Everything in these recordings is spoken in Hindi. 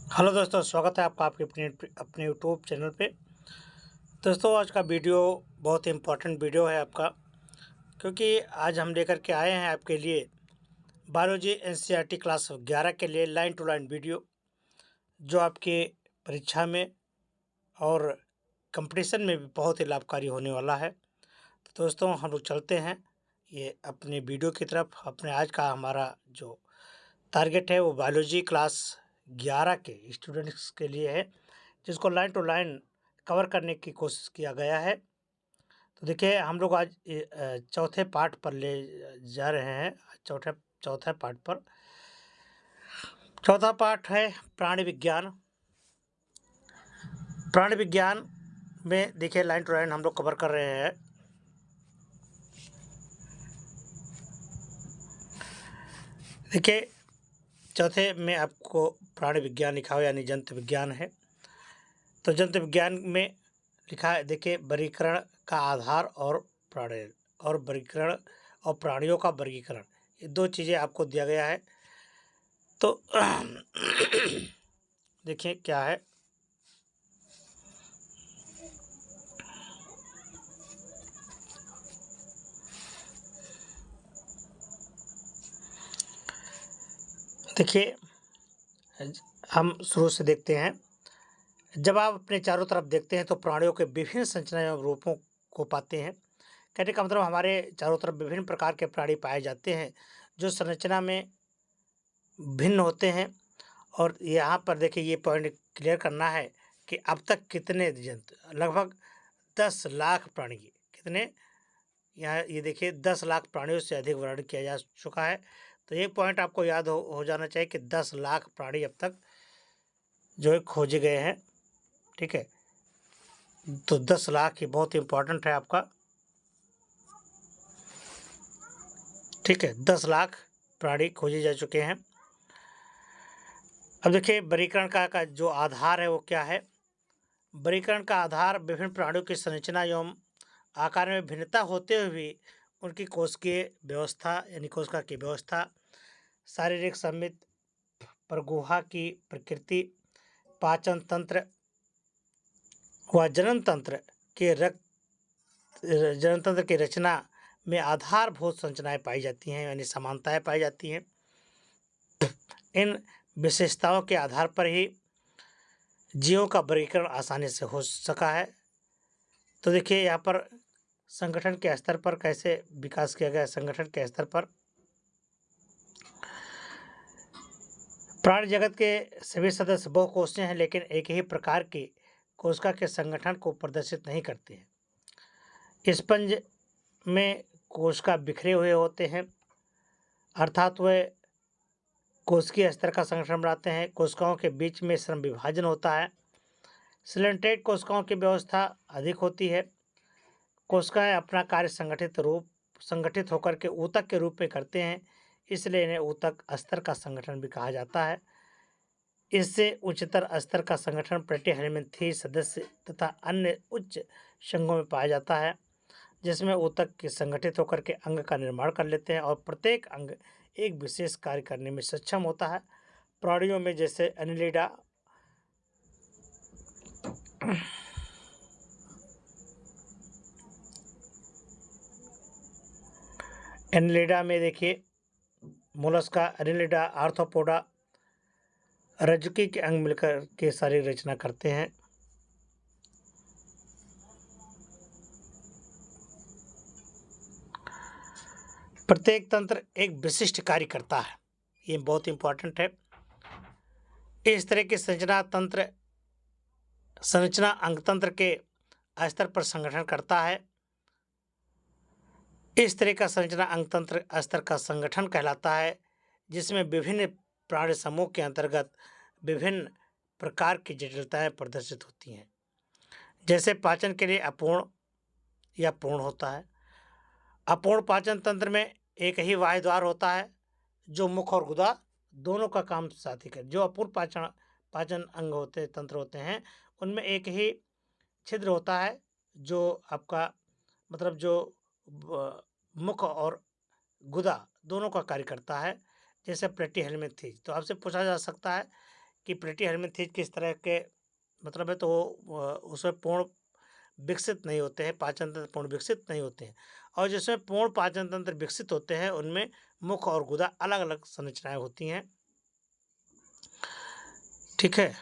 हेलो दोस्तों, स्वागत है आपका आपके अपने यूट्यूब चैनल पे। दोस्तों, आज का वीडियो बहुत ही इम्पोर्टेंट वीडियो है आपका, क्योंकि आज हम लेकर के आए हैं आपके लिए बायोलॉजी एनसीईआरटी क्लास 11 के लिए लाइन टू लाइन वीडियो, जो आपके परीक्षा में और कंपटीशन में भी बहुत ही लाभकारी होने वाला है। तो दोस्तों, हम लोग चलते हैं ये अपने वीडियो की तरफ। अपने आज का हमारा जो टारगेट है वो बायोलॉजी क्लास 11 के स्टूडेंट्स के लिए है, जिसको लाइन टू लाइन कवर करने की कोशिश किया गया है। तो देखिए, हम लोग आज चौथे पार्ट पर ले जा रहे हैं। चौथे पार्ट पर चौथा पार्ट है प्राणी विज्ञान। प्राणी विज्ञान में देखिए लाइन टू लाइन हम लोग कवर कर रहे हैं। देखिए, चौथे में आपको प्राणी विज्ञान लिखा हो, यानी जंतु विज्ञान है। तो जंतु विज्ञान में लिखा है, देखिए, वर्गीकरण का आधार और प्राणी और वर्गीकरण और प्राणियों का वर्गीकरण, ये दो चीज़ें आपको दिया गया है। तो देखिए क्या है। देखिए, हम शुरू से देखते हैं। जब आप अपने चारों तरफ देखते हैं तो प्राणियों के विभिन्न संरचना एवं रूपों को पाते हैं। कहने का मतलब, हमारे चारों तरफ विभिन्न प्रकार के प्राणी पाए जाते हैं जो संरचना में भिन्न होते हैं। और यहाँ पर देखिए, ये पॉइंट क्लियर करना है कि अब तक कितने जंतु, लगभग 10 लाख प्राणी, कितने, यहाँ ये देखिए 10 लाख प्राणियों से अधिक वर्णन किया जा चुका है। तो एक पॉइंट आपको याद हो जाना चाहिए कि 10 लाख प्राणी अब तक जो है खोजे गए हैं। ठीक है, तो 10 लाख ये बहुत इंपॉर्टेंट है आपका। ठीक है, 10 लाख प्राणी खोजे जा चुके हैं। अब देखिए, वर्गीकरण का जो आधार है वो क्या है। वर्गीकरण का आधार विभिन्न प्राणियों की संरचना एवं आकार में भिन्नता होते हुए भी उनकी कोशिकीय व्यवस्था, यानी कोशिका की व्यवस्था, शारीरिक समिति, प्रगुहा की प्रकृति, पाचन तंत्र व जनन तंत्र की रचना में आधारभूत संरचनाएं पाई जाती हैं, यानी समानताएं पाई जाती हैं। इन विशेषताओं के आधार पर ही जीवों का वर्गीकरण आसानी से हो सका है। तो देखिए, यहाँ पर संगठन के स्तर पर कैसे विकास किया गया है। संगठन के स्तर पर प्राणी जगत के सभी सदस्य बहुकोषीय हैं, लेकिन एक ही प्रकार की कोशिका के संगठन को प्रदर्शित नहीं करते हैं। स्पंज में कोशिका बिखरे हुए होते हैं, अर्थात वे कोशिकीय स्तर का संगठन बनाते हैं। कोशिकाओं के बीच में श्रम विभाजन होता है। सिलेंट्रेट कोशिकाओं की व्यवस्था अधिक होती है। कोशिकाएं अपना कार्य संगठित होकर के ऊतक के रूप में करते हैं, इसलिए इन्हें ऊतक स्तर का संगठन भी कहा जाता है। इससे उच्चतर स्तर का संगठन प्लेटिहेल्मिन्थी सदस्य तथा अन्य उच्च संघों में पाया जाता है, जिसमें ऊतक के संगठित होकर के अंग का निर्माण कर लेते हैं और प्रत्येक अंग एक विशेष कार्य करने में सक्षम होता है। प्राणियों में जैसे एनिलिडा में देखिए, मोलस्का, एनिलिडा, आर्थ्रोपोडा, रज्जुकी के अंग मिलकर के शारीरिक रचना करते हैं। प्रत्येक तंत्र एक विशिष्ट कार्य करता है, ये बहुत इंपॉर्टेंट है। इस तरह की संरचना अंगतंत्र के स्तर पर संगठन करता है। इस तरह का संरचना अंगतंत्र स्तर का संगठन कहलाता है, जिसमें विभिन्न प्राणी समूह के अंतर्गत विभिन्न प्रकार की जटिलताएं प्रदर्शित होती हैं। जैसे पाचन के लिए अपूर्ण या पूर्ण होता है। अपूर्ण पाचन तंत्र में एक ही वायु द्वार होता है, जो मुख और गुदा दोनों का काम साथ ही कर। जो अपूर्ण पाचन अंग तंत्र होते हैं, उनमें एक ही छिद्र होता है, जो आपका मतलब जो मुख और गुदा दोनों का कार्य करता है, जैसे प्लेटिहेल्मिन्थी। तो आपसे पूछा जा सकता है कि प्लेटी हेलमिंथेज किस तरह के मतलब है, तो उसमें पूर्ण विकसित नहीं होते हैं, पाचन तंत्र पूर्ण विकसित नहीं होते हैं। और जिसमें पूर्ण पाचन तंत्र विकसित होते हैं उनमें मुख और गुदा अलग अलग संरचनाएं होती हैं। ठीक है,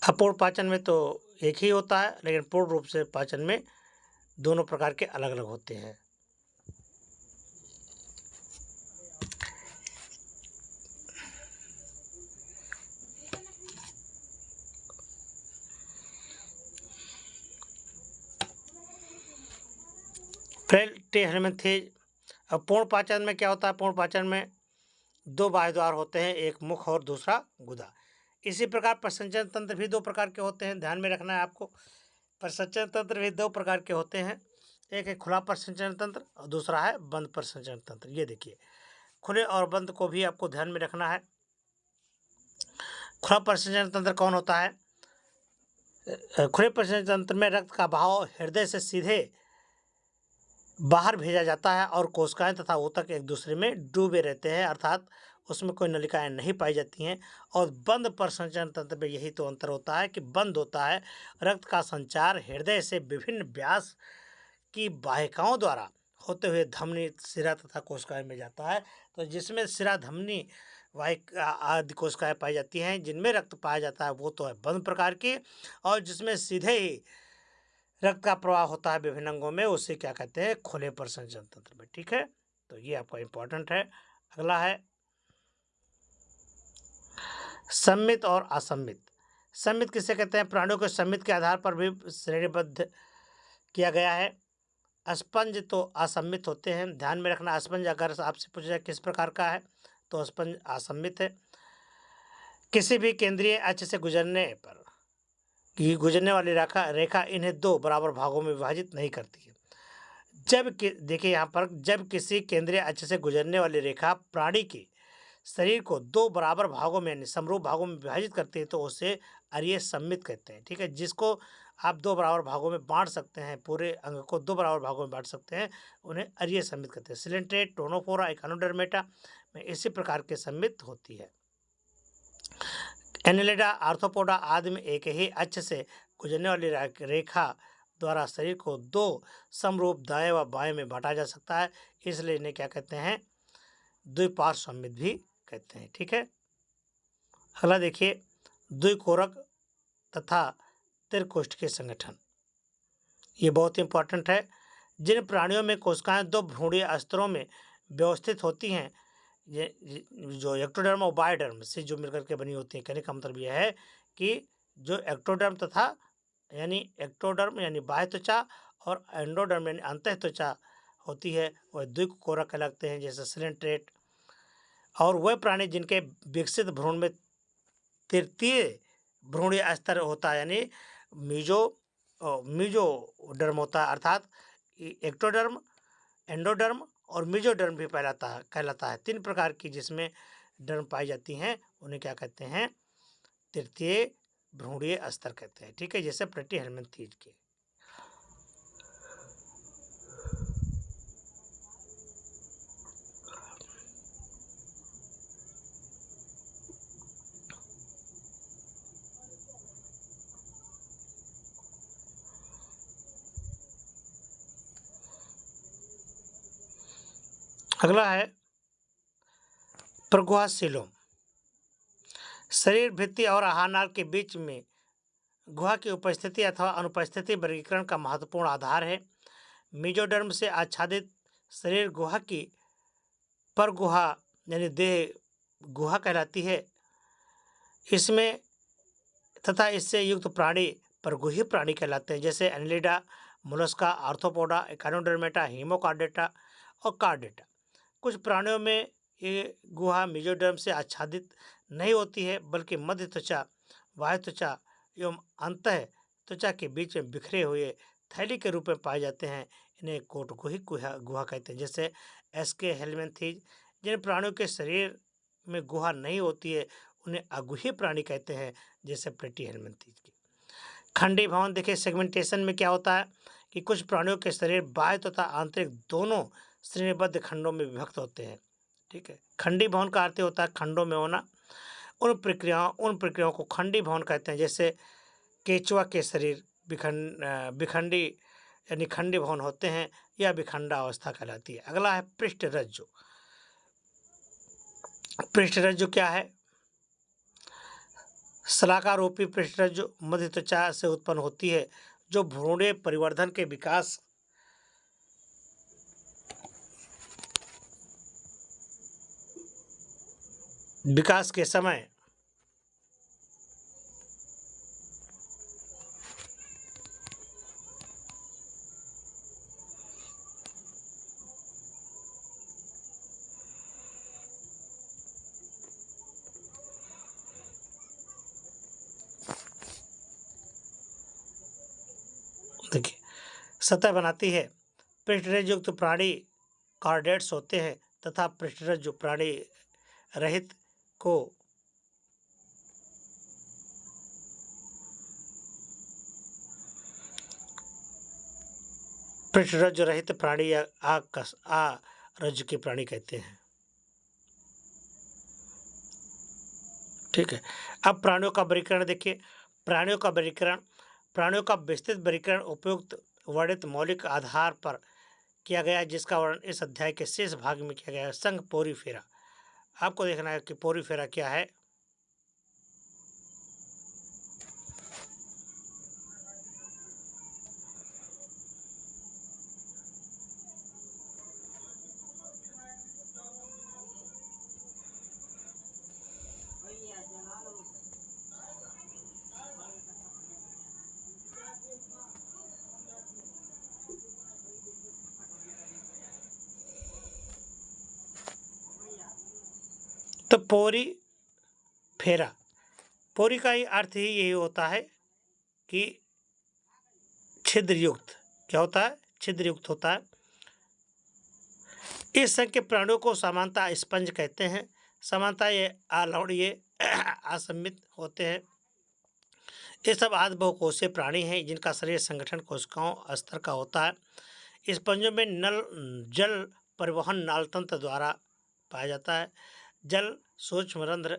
अपूर्ण पाचन में तो एक ही होता है, लेकिन पूर्ण रूप से पाचन में दोनों प्रकार के अलग अलग होते हैं। प्लेटी हेलमिंथेज। अब पूर्ण पाचन में क्या होता है? पूर्ण पाचन में दो बाह्य द्वार होते हैं, एक मुख और दूसरा गुदा। इसी प्रकार प्रसंचरण तंत्र भी दो प्रकार के होते हैं, ध्यान में रखना है आपको। प्रसंचरण तंत्र भी दो प्रकार के होते हैं, एक है खुला प्रसंचरण तंत्र और दूसरा है बंद प्रसंचरण तंत्र। ये देखिए, खुले और बंद को भी आपको ध्यान में रखना है। खुला प्रसंचरण तंत्र कौन होता है? खुले प्रसंचरण तंत्र में रक्त का बहाव हृदय से सीधे बाहर भेजा जाता है और कोशिकाएं तथा ऊतक एक दूसरे में डूबे रहते हैं, अर्थात उसमें कोई नलिकाएं नहीं पाई जाती हैं। और बंद प्रसंचरण तंत्र में यही तो अंतर होता है कि बंद होता है, रक्त का संचार हृदय से विभिन्न व्यास की वाहिकाओं द्वारा होते हुए धमनी, सिरा तथा कोशिकाएं में जाता है। तो जिसमें सिरा, धमनी, वाहिका आदि कोशिकाएं पाई जाती हैं, जिनमें रक्त पाया जाता है, वो तो है बंद प्रकार की। और जिसमें सीधे ही रक्त का प्रवाह होता है विभिन्न अंगों में, उसे क्या कहते हैं? खुले प्रसंचरण तंत्र में। ठीक है, तो ये आपका इंपॉर्टेंट है। अगला है सम्मित और असम्मित। सम्मित किसे कहते हैं? प्राणियों के सम्मित के आधार पर भी श्रेणीबद्ध किया गया है। अस्पंज तो असम्मित होते हैं, ध्यान में रखना। अस्पंज अगर आपसे पूछा जाए किस प्रकार का है, तो अस्पंज असम्मित है। किसी भी केंद्रीय अक्ष से गुजरने पर कि गुजरने वाली रेखा इन्हें दो बराबर भागों में विभाजित नहीं करती है। जब कि देखिए यहाँ पर, जब किसी केंद्रीय अक्ष से गुजरने वाली रेखा प्राणी के शरीर को दो बराबर भागों में यानी समरूप भागों में विभाजित करती है, तो उसे अरीय सम्मित कहते हैं। ठीक है, जिसको आप दो बराबर भागों में बांट सकते हैं, पूरे अंग को दो बराबर भागों में बांट सकते हैं, उन्हें अरीय सम्मित कहते हैं। सिलेंट्रेट, टोनोफोरा, एकानोडर्मेटा में इसी प्रकार के सम्मित होती है। एनेलिडा, आर्थ्रोपोडा आदि में एक ही अक्ष से गुजरने वाली रेखा द्वारा शरीर को दो समरूप दाएं व बाएं में बांटा जा सकता है, इसलिए इन्हें क्या कहते हैं? द्विपार्श्व सम्मित भी कहते हैं। ठीक है, अगला देखिए, द्विकोरक तथा त्रिकोष्ठ के संगठन। ये बहुत इंपॉर्टेंट है। जिन प्राणियों में कोशिकाएं दो भ्रूणीय स्तरों में व्यवस्थित होती हैं, ये जो एक्टोडर्म और बायोडर्म से जो मिलकर के बनी होती है, कहने का मतलब यह है कि जो एक्टोडर्म तथा यानी एक्टोडर्म यानी बाह्य त्वचा और एंडोडर्म यानी अंतः त्वचा होती है, वह द्विकोरक कहलाते हैं, जैसे सिलेंट्रेट। और वह प्राणी जिनके विकसित भ्रूण में तृतीय भ्रूणीय स्तर होता है, यानी मीजोडर्म होता है, अर्थात एक्टोडर्म, एंडोडर्म और मीजोडर्म भी कहलाता है। तीन प्रकार की जिसमें डर्म पाई जाती हैं, उन्हें क्या कहते हैं? तृतीय भ्रूणीय स्तर कहते हैं। ठीक है, जैसे प्लेटी हेलमिंथेज के। अगला है प्रगुहा सीलोम। शरीर भित्ति और आहारनाल के बीच में गुहा की उपस्थिति अथवा अनुपस्थिति वर्गीकरण का महत्वपूर्ण आधार है। मीजोडर्म से आच्छादित शरीर गुहा की परगुहा यानी देह गुहा कहलाती है। इसमें तथा इससे युक्त प्राणी परगुही प्राणी कहलाते हैं, जैसे एनेलिडा, मोलस्का, आर्थ्रोपोडा, एकानोडर्मेटा, हीमोकार्डेटा और कार्डेटा। कुछ प्राणियों में ये गुहा मीजोडर्म से आच्छादित नहीं होती है, बल्कि मध्य त्वचा, बाह्य त्वचा एवं अंतः त्वचा के बीच में बिखरे हुए थैली के रूप में पाए जाते हैं। इन्हें कोटगुही गुहा कहते हैं, जैसे एसके हेलमिंथेज। जिन प्राणियों के शरीर में गुहा नहीं होती है, उन्हें अगुही प्राणी कहते हैं, जैसे प्लेटी हेलमिंथेज की। खंडी भवन देखिए, सेगमेंटेशन में क्या होता है कि कुछ प्राणियों के शरीर बाह्य तथा आंतरिक दोनों श्रेणीबद्ध खंडों में विभक्त होते हैं। ठीक है, खंडी भवन का अर्थ होता है खंडों में होना। उन प्रक्रियाओं को खंडी भवन कहते हैं। जैसे केंचुआ के शरीर विखंडी यानी खंडी भवन होते हैं, या विखंडा अवस्था कहलाती है। अगला है पृष्ठरज्जु। पृष्ठरज्जु क्या है? शलाका रूपी पृष्ठरज्जु मध्य त्वचा से उत्पन्न होती है, जो भ्रूणीय परिवर्धन के विकास के समय देखिए सतह बनाती है। पृष्ठरज्जु युक्त प्राणी कॉर्डेट्स होते हैं तथा पृष्ठरज्जु प्राणी रहित को पृष्ठरज्जु रहित प्राणी या रज्जु के प्राणी कहते हैं। ठीक है। अब प्राणियों का वर्गीकरण देखिए। प्राणियों का विस्तृत वर्गीकरण उपयुक्त वर्णित मौलिक आधार पर किया गया है, जिसका वर्णन इस अध्याय के शेष भाग में किया गया है। संघ पोरीफेरा। आपको देखना है कि पोरीफेरा क्या है। तो पोरी फेरा, पोरी का ही अर्थ ही यही होता है कि छिद्र युक्त। क्या होता है? छिद्र युक्त होता है। इस संघ के प्राणियों को सामान्यतः स्पंज कहते हैं। सामान्यतः ये अलवणीय असममित होते हैं। ये सब आध बहुकोषीय प्राणी हैं, जिनका शरीर संगठन कोशिकाओं स्तर का होता है। स्पंजों में जल परिवहन नालतंत्र द्वारा पाया जाता है। जल सूक्ष्म रंध्र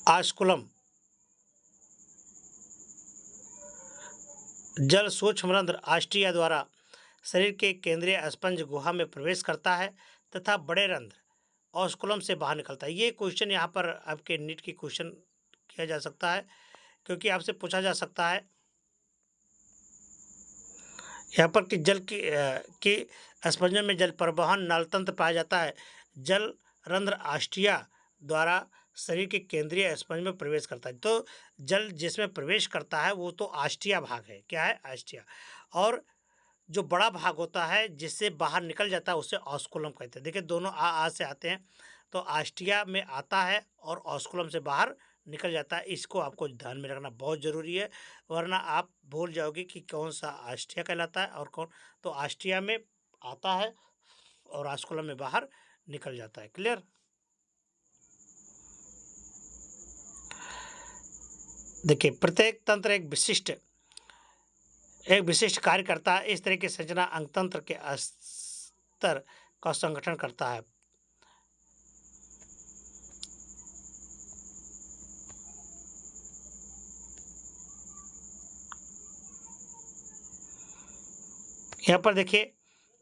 आस्कुलम जल सूक्ष्म रंध्र आस्टिया द्वारा शरीर के केंद्रीय स्पंज गुहा में प्रवेश करता है तथा बड़े रंध्र ऑस्कुलम से बाहर निकलता है। ये क्वेश्चन यहाँ पर आपके नीट की क्वेश्चन किया जा सकता है, क्योंकि आपसे पूछा जा सकता है यहाँ पर कि जल की स्पंजों में जल परिवहन नालतंत्र पाया जाता है। जल रंध्र आस्टिया द्वारा शरीर के केंद्रीय स्पंज में प्रवेश करता है। तो जल जिसमें प्रवेश करता है वो तो आस्टिया भाग है। क्या है? आस्टिया। और जो बड़ा भाग होता है जिससे बाहर निकल जाता है उसे ऑस्कुलम कहते हैं। देखिए दोनों आ से आते हैं, तो आस्टिया में आता है और ऑस्कुलम से बाहर निकल जाता है। इसको आपको ध्यान में रखना बहुत ज़रूरी है, वरना आप भूल जाओगे कि कौन सा आस्टिया कहलाता है और कौन। तो आस्टिया में आता है और ऑस्कुलम में बाहर निकल जाता है। क्लियर? देखिए प्रत्येक तंत्र एक विशिष्ट कार्य करता है। इस तरह की संरचना अंगतंत्र के स्तर का संगठन करता है। यहाँ पर देखिए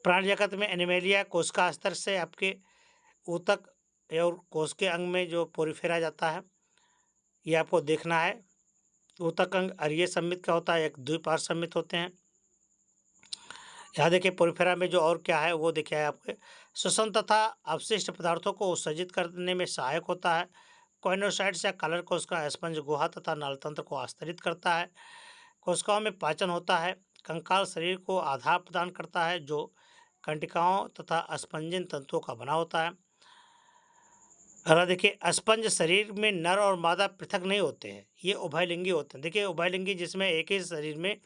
प्राणी जगत में एनिमेलिया कोशिका स्तर से आपके ऊतक और कोशिकीय अंग में जो पोरीफेरा जाता है, ये आपको देखना है। ऊतक अंग अरीय सम्मित का होता है, एक द्विपार्श्व सम्मित होते हैं। यहाँ देखिए पोरीफेरा में जो और क्या है वो देखिए आपके श्वसन तथा अवशिष्ट पदार्थों को उत्सर्जित करने में सहायक होता है। कॉइनोसाइट्स या कलर कोशिका स्पंज गुहा तथा नालतंत्र को आस्तरित करता है। कोशिकाओं में पाचन होता है। कंकाल शरीर को आधार प्रदान करता है, जो कंटिकाओं तथा स्पंजिन तंतुओं का बना होता है। अगर देखिए स्पंज शरीर में नर और मादा पृथक नहीं होते हैं, ये उभयलिंगी होते हैं। देखिए उभयलिंगी जिसमें एक ही शरीर में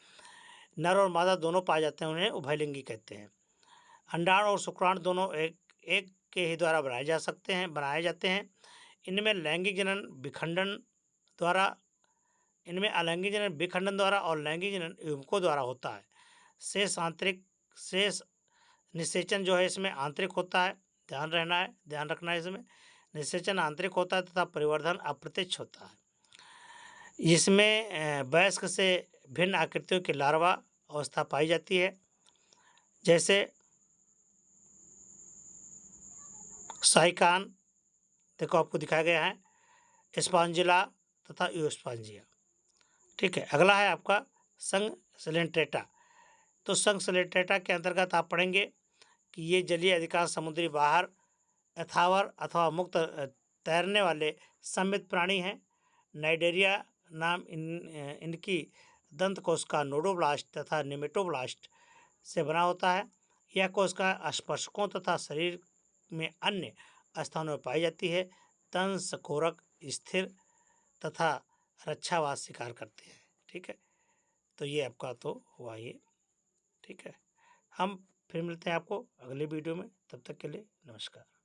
नर और मादा दोनों पाए जाते हैं, उन्हें उभयलिंगी कहते हैं। अंडाणु और शुक्राणु दोनों एक के ही द्वारा बनाए जाते हैं। इनमें अलैंगिक जनन विखंडन द्वारा और लैंगिक जनन युग्मकों द्वारा होता है। शेष निषेचन जो है इसमें आंतरिक होता है। ध्यान रखना है इसमें। निषेचन आंतरिक होता है तथा परिवर्धन अप्रत्यक्ष होता है। इसमें वयस्क से भिन्न आकृतियों की लार्वा अवस्था पाई जाती है, जैसे साइकान, देखो आपको दिखाया गया है, स्पॉन्जिला तथा यूस्पॉन्जिया। ठीक है, अगला है आपका संघ सिलेंट्रेटा। तो संघ सिलेंट्रेटा के अंतर्गत आप पढ़ेंगे कि ये जलीय अधिकांश समुद्री बाहर अथावर अथवा मुक्त तैरने वाले सममित प्राणी हैं। नाइडेरिया नाम इनकी दंत कोशिका नोडोब्लास्ट तथा निमेटोब्लास्ट से बना होता है। यह कोशिका स्पर्शकों तथा शरीर में अन्य स्थानों में पाई जाती है। तंस कोरक स्थिर तथा रक्षावास शिकार करते हैं। ठीक है, तो ये आपका तो हुआ ये। ठीक है, हम फिर मिलते हैं आपको अगले वीडियो में, तब तक के लिए नमस्कार।